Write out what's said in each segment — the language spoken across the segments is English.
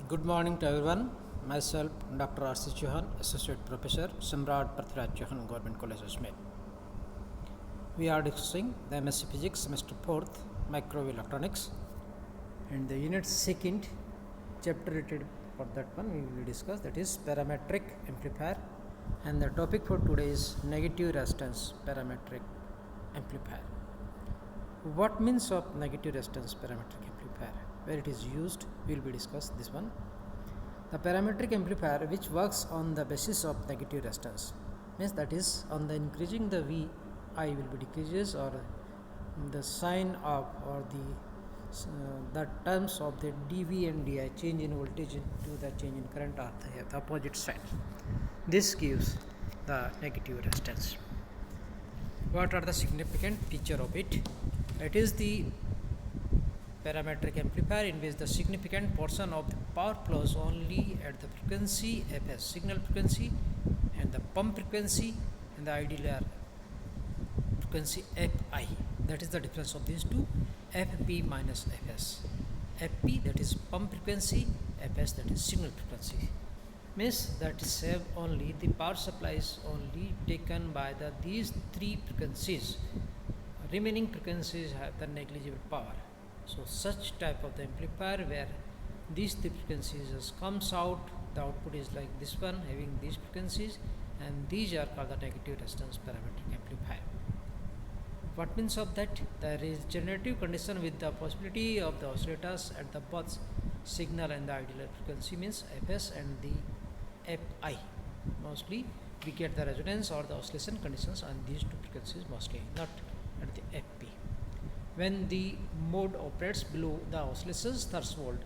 Good morning to everyone. Myself, Dr. R.C. Chauhan, Associate Professor, Samrat Prithviraj Chauhan, Government College, Ajmer. We are discussing the MSc Physics, Semester 4th, Microwave Electronics, and the Unit 2nd, chapter rated for that one we will discuss, that is parametric amplifier, and the topic for today is negative resistance parametric amplifier. What means of negative resistance parametric amplifier? Where it is used, we will be discuss this one. The parametric amplifier which works on the basis of negative resistance means that is on the increasing the V I will be decreases, or the sign of, or the terms of the dV and di, change in voltage to the change in current, are the opposite sign. This gives the negative resistance. What are the significant feature of it? It is the parametric amplifier in which the significant portion of the power flows only at the frequency Fs, signal frequency, and the pump frequency, and the ideal frequency Fi. That is the difference of these two, Fp minus Fs. Fp, that is pump frequency, Fs, that is signal frequency. Means that is only the power supply is only taken by these three frequencies. Remaining frequencies have the negligible power. So such type of the amplifier where these three frequencies comes out, the output is like this one, having these frequencies, and these are called the negative resistance parametric amplifier. What means of that? There is generative condition with the possibility of the oscillators at the both signal and the ideal frequency, means Fs and the Fi. Mostly we get the resonance or the oscillation conditions on these two frequencies mostly, not at the Fp. When the mode operates below the oscillation threshold,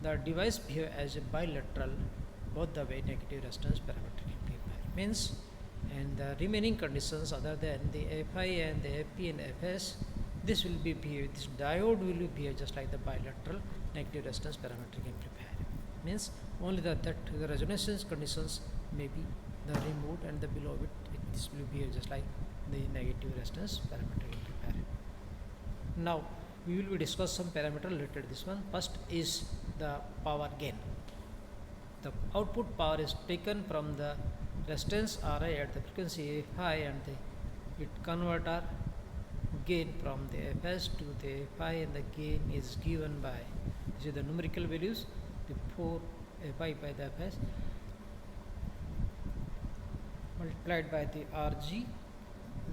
the device behaves as a bilateral, both the way negative resistance parametric amplifier. Means, and the remaining conditions other than the Fi and the Fp and Fs, this will be behave, this diode will behave just like the bilateral negative resistance parametric amplifier. Means only that the resonance conditions may be the removed, and the below this will behave just like the negative resistance parametric amplifier. Now we will discuss some parameter related to this one. First is the power gain. The output power is taken from the resistance Ri at the frequency Fi, and it converter gain from the Fs to the Fi, and the gain is given by, this is the numerical values, the 4 Fi by the Fs multiplied by the Rg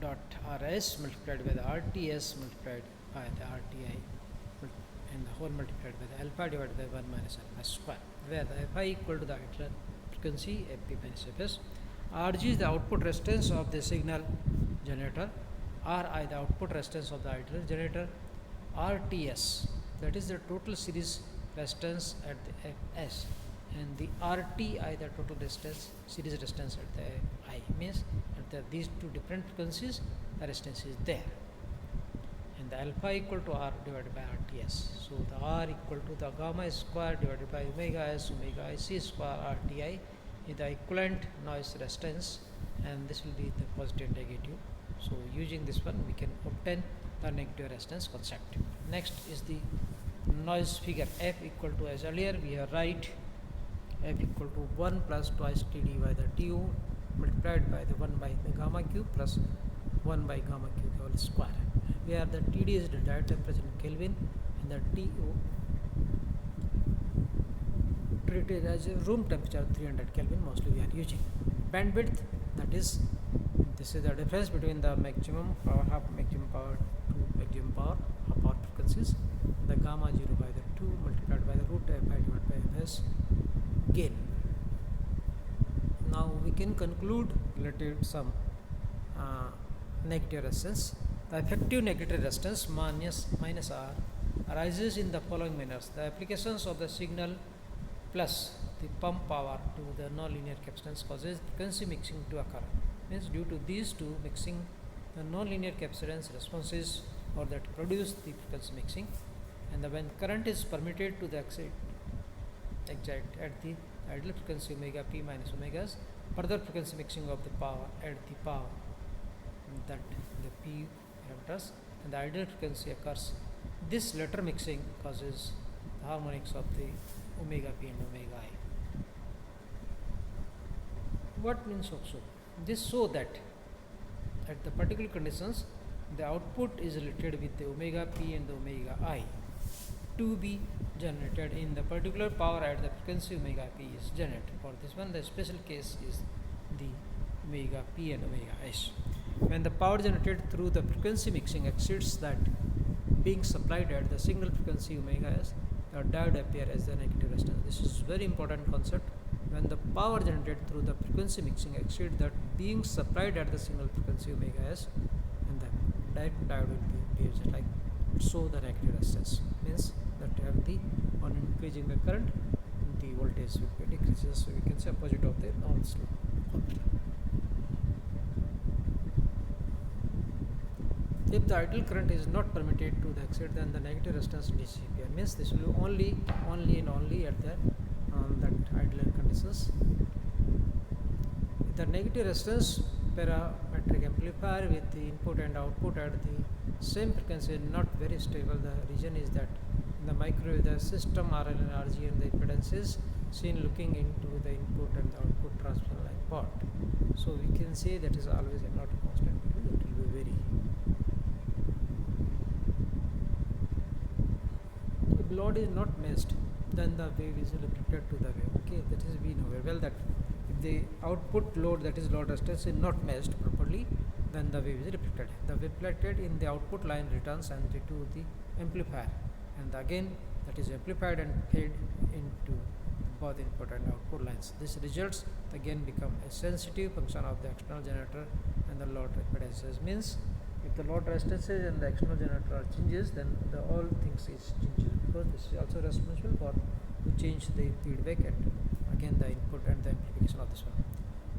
dot Rs multiplied by the Rts multiplied by the Rti, and the whole multiplied by the alpha divided by 1 minus alpha square, where the Fi equal to the ideal frequency Fp minus Fs. Rg is the output resistance of the signal generator, Ri the output resistance of the ideal generator, Rts that is the total series resistance at the Fs, and the Rti the total resistance, series resistance at the I. Means at these two different frequencies the resistance is there, and the alpha equal to R divided by Rts. So the R equal to the gamma square divided by omega s omega ic square Rti is the equivalent noise resistance, and this will be the positive and negative. So using this one we can obtain the negative resistance concept. Next is the noise figure. F equal to, as earlier we have write, F equal to 1 plus twice Td by the Tu multiplied by the 1 by the gamma cube plus 1 by gamma cube whole square, where the Td is the direct temperature in Kelvin, and the Tu treated as a room temperature 300 Kelvin mostly we are using. Bandwidth, that is, this is the difference between the maximum power, half maximum power to maximum power, half power frequencies, the gamma 0 by the 2 multiplied by the root Fi divided by Fs gain. Now we can conclude related some negative resistance. The effective negative resistance minus R arises in the following manners. The applications of the signal plus the pump power to the nonlinear capacitance causes frequency mixing to occur. Means due to these two mixing, the nonlinear capacitance responses or that produce the frequency mixing, and when current is permitted to the excite at the ideal frequency omega p minus omegas, further frequency mixing of the power at the power that the p parameters and the ideal frequency occurs. This latter mixing causes the harmonics of the omega p and omega I. What means so? This so that at the particular conditions the output is related with the omega p and the omega I to be generated in the particular power at the frequency omega p is generated. For this one, the special case is the omega p and omega s. When the power generated through the frequency mixing exceeds that being supplied at the single frequency omega s, the diode appear as the negative resistance. This is very important concept. When the power generated through the frequency mixing exceeds that being supplied at the single frequency omega s, and the diode will be behaves like so. The negative resistance means that you have the on increasing the current, the voltage will be decreases. So we can say opposite of the Ohm's law. If the ideal current is not permitted to the exceed, then the negative resistance disappear. Means this will only and only at the that ideal conditions. The negative resistance parametric amplifier with the input and output at the same frequency is not very stable. The reason is that in the microwave the system RL and RG and the impedances seen looking into the input and the output transfer line part. So we can say that is always not a constant value, it will be vary. If load is not meshed, then the wave is reflected to the wave. Okay, that is we know very well that if the output load, that is load resistance, is not meshed properly, then the wave is reflected. The wave reflected in the output line returns and to the amplifier, and again that is amplified and fed into both input and output lines. This results again become a sensitive function of the external generator and the load impedances. Means if the load resistances and the external generator are changes, then the all things is changes, because this is also responsible for to change the feedback and again the input and the amplification of this one.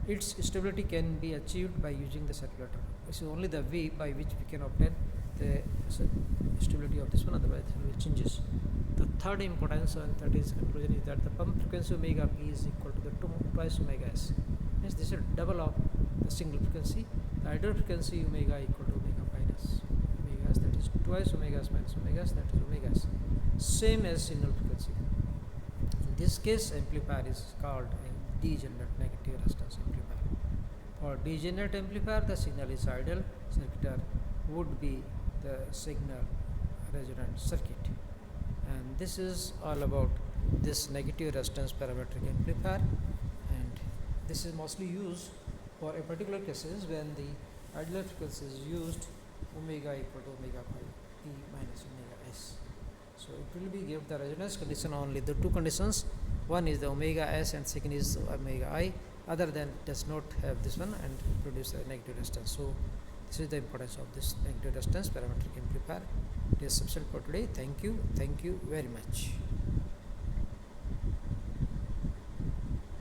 Its stability can be achieved by using the circulator. This is only the way by which we can obtain the stability of this one, otherwise it will changes. The third importance and that is conclusion is that the pump frequency omega p is equal to the twice omega s. Means this is double of the single frequency. The ideal frequency omega equal to omega minus omega s, that is twice omega s minus omega s, that is omega s, same as single frequency. In this case, amplifier is called a degenerate negative resistance amplifier. For degenerate amplifier, the signal is ideal circuit would be the signal resonant circuit. And this is all about this negative resistance parametric amplifier, and this is mostly used for a particular cases when the ideal frequency is used omega equal to omega pi p minus omega s. So it will be give the resonance condition only the two conditions. One is the omega s and second is omega I. Other than does not have this one and produce a negative resistance. So this is the importance of this negative resistance parametric amplifier. It is sufficient for today. Thank you very much.